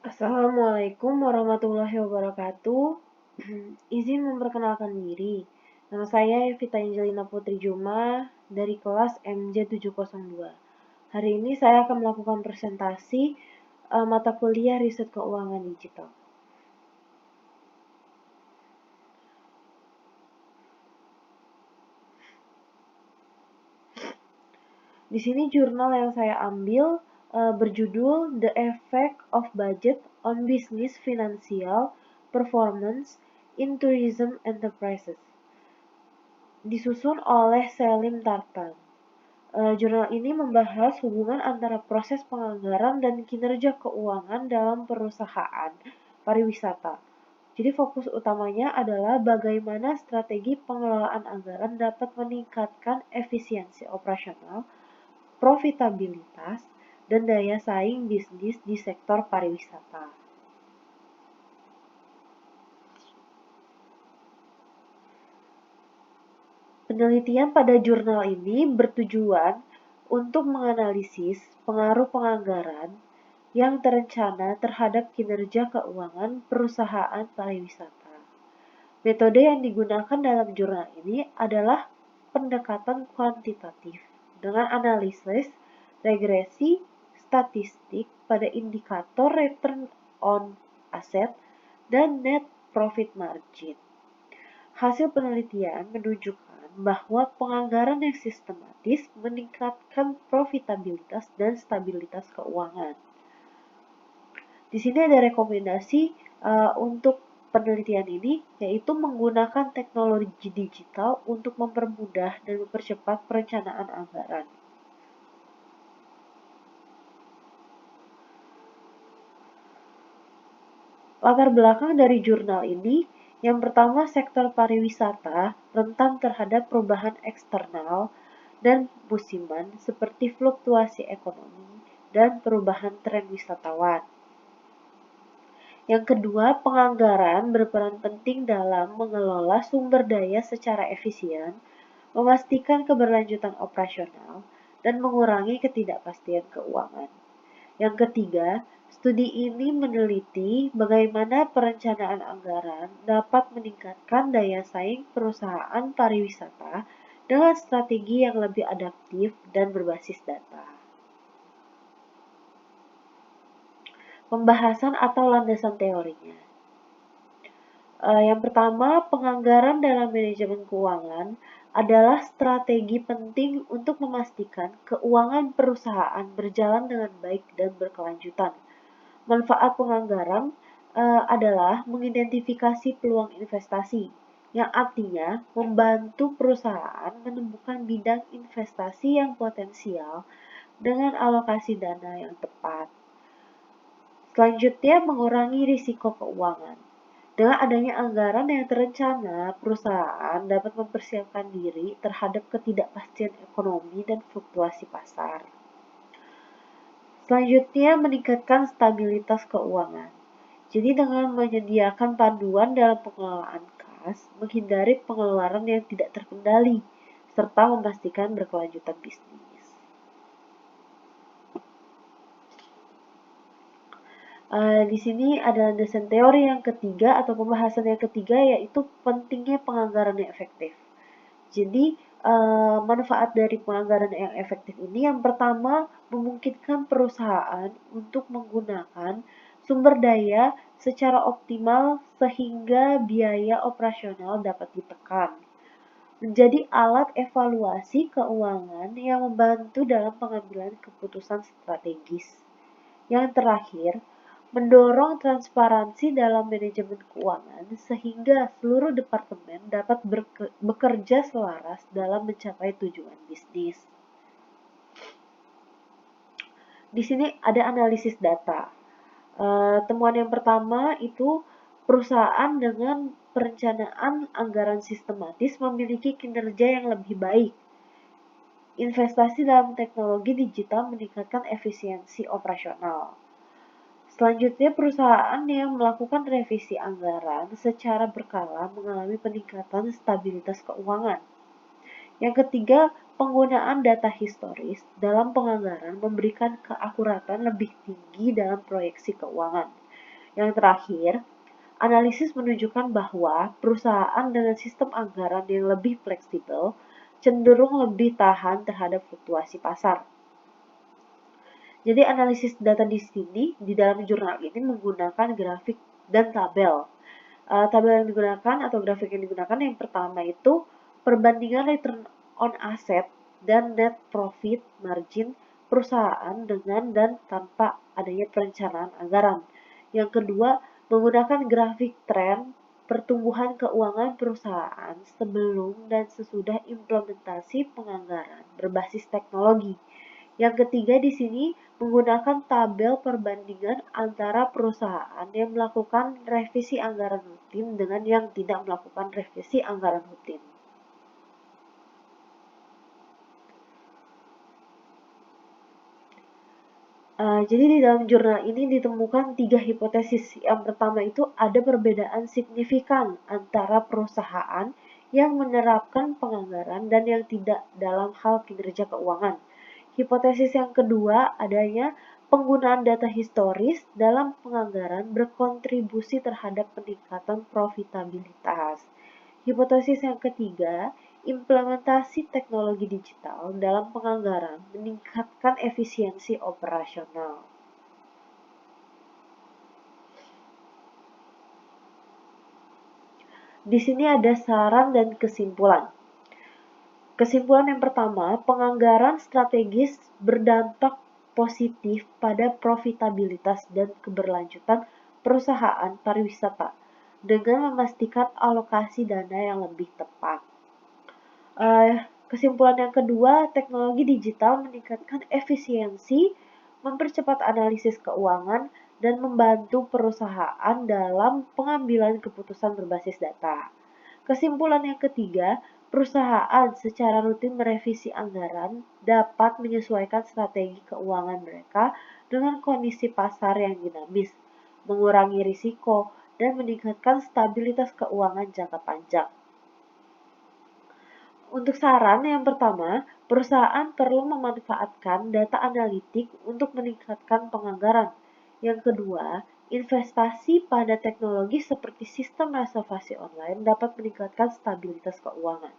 Assalamualaikum warahmatullahi wabarakatuh. Izin memperkenalkan diri. Nama saya Evita Angelina Putri Juma dari kelas MJ702. Hari ini saya akan melakukan presentasi mata kuliah riset keuangan digital. Di sini jurnal yang saya ambil berjudul The Effect of Budget on Business Financial Performance in Tourism Enterprises. Disusun oleh Selim Tartan. Jurnal ini membahas hubungan antara proses penganggaran dan kinerja keuangan dalam perusahaan pariwisata. Jadi fokus utamanya adalah bagaimana strategi pengelolaan anggaran dapat meningkatkan efisiensi operasional, profitabilitas, dan daya saing bisnis di sektor pariwisata. Penelitian pada jurnal ini bertujuan untuk menganalisis pengaruh penganggaran yang terencana terhadap kinerja keuangan perusahaan pariwisata. Metode yang digunakan dalam jurnal ini adalah pendekatan kuantitatif dengan analisis regresi statistik pada indikator return on asset dan net profit margin. Hasil penelitian menunjukkan bahwa penganggaran yang sistematis meningkatkan profitabilitas dan stabilitas keuangan. Di sini ada rekomendasi untuk penelitian ini, yaitu menggunakan teknologi digital untuk mempermudah dan mempercepat perencanaan anggaran. Latar belakang dari jurnal ini, yang pertama sektor pariwisata rentan terhadap perubahan eksternal dan musiman seperti fluktuasi ekonomi dan perubahan tren wisatawan. Yang kedua, penganggaran berperan penting dalam mengelola sumber daya secara efisien, memastikan keberlanjutan operasional, dan mengurangi ketidakpastian keuangan. Yang ketiga, studi ini meneliti bagaimana perencanaan anggaran dapat meningkatkan daya saing perusahaan pariwisata dengan strategi yang lebih adaptif dan berbasis data. Pembahasan atau landasan teorinya. Yang pertama, penganggaran dalam manajemen keuangan adalah strategi penting untuk memastikan keuangan perusahaan berjalan dengan baik dan berkelanjutan. Manfaat penganggaran adalah mengidentifikasi peluang investasi, yang artinya membantu perusahaan menemukan bidang investasi yang potensial dengan alokasi dana yang tepat. Selanjutnya, mengurangi risiko keuangan. Dengan adanya anggaran yang terencana, perusahaan dapat mempersiapkan diri terhadap ketidakpastian ekonomi dan fluktuasi pasar. Selanjutnya, meningkatkan stabilitas keuangan. Jadi dengan menyediakan panduan dalam pengelolaan kas, menghindari pengeluaran yang tidak terkendali, serta memastikan berkelanjutan bisnis. Di sini ada landasan teori yang ketiga atau pembahasan yang ketiga, yaitu pentingnya penganggaran yang efektif. Jadi manfaat dari penganggaran yang efektif ini yang pertama memungkinkan perusahaan untuk menggunakan sumber daya secara optimal sehingga biaya operasional dapat ditekan. Menjadi alat evaluasi keuangan yang membantu dalam pengambilan keputusan strategis. Yang terakhir, mendorong transparansi dalam manajemen keuangan sehingga seluruh departemen dapat bekerja selaras dalam mencapai tujuan bisnis. Di sini ada analisis data. Temuan yang pertama itu perusahaan dengan perencanaan anggaran sistematis memiliki kinerja yang lebih baik. Investasi dalam teknologi digital meningkatkan efisiensi operasional. Selanjutnya, perusahaan yang melakukan revisi anggaran secara berkala mengalami peningkatan stabilitas keuangan. Yang ketiga, penggunaan data historis dalam penganggaran memberikan keakuratan lebih tinggi dalam proyeksi keuangan. Yang terakhir, analisis menunjukkan bahwa perusahaan dengan sistem anggaran yang lebih fleksibel cenderung lebih tahan terhadap fluktuasi pasar. Jadi analisis data di sini di dalam jurnal ini menggunakan grafik dan tabel. Tabel yang digunakan atau grafik yang digunakan yang pertama itu perbandingan return on asset dan net profit margin perusahaan dengan dan tanpa adanya perencanaan anggaran. Yang kedua, menggunakan grafik tren pertumbuhan keuangan perusahaan sebelum dan sesudah implementasi penganggaran berbasis teknologi. Yang ketiga di sini menggunakan tabel perbandingan antara perusahaan yang melakukan revisi anggaran rutin dengan yang tidak melakukan revisi anggaran rutin. Jadi di dalam jurnal ini ditemukan 3 hipotesis. Yang pertama itu ada perbedaan signifikan antara perusahaan yang menerapkan penganggaran dan yang tidak dalam hal kinerja keuangan. Hipotesis yang kedua adanya penggunaan data historis dalam penganggaran berkontribusi terhadap peningkatan profitabilitas. Hipotesis yang ketiga, implementasi teknologi digital dalam penganggaran meningkatkan efisiensi operasional. Di sini ada saran dan kesimpulan. Kesimpulan yang pertama, penganggaran strategis berdampak positif pada profitabilitas dan keberlanjutan perusahaan pariwisata dengan memastikan alokasi dana yang lebih tepat. Kesimpulan yang kedua, teknologi digital meningkatkan efisiensi, mempercepat analisis keuangan, dan membantu perusahaan dalam pengambilan keputusan berbasis data. Kesimpulan yang ketiga, perusahaan secara rutin merevisi anggaran dapat menyesuaikan strategi keuangan mereka dengan kondisi pasar yang dinamis, mengurangi risiko, dan meningkatkan stabilitas keuangan jangka panjang. Untuk saran yang pertama, perusahaan perlu memanfaatkan data analitik untuk meningkatkan penganggaran. Yang kedua, investasi pada teknologi seperti sistem reservasi online dapat meningkatkan stabilitas keuangan.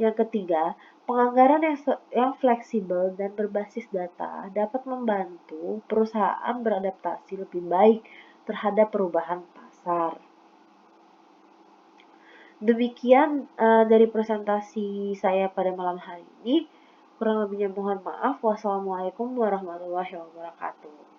Yang ketiga, penganggaran yang fleksibel dan berbasis data dapat membantu perusahaan beradaptasi lebih baik terhadap perubahan pasar. Demikian dari presentasi saya pada malam hari ini. Kurang lebihnya mohon maaf. Wassalamualaikum warahmatullahi wabarakatuh.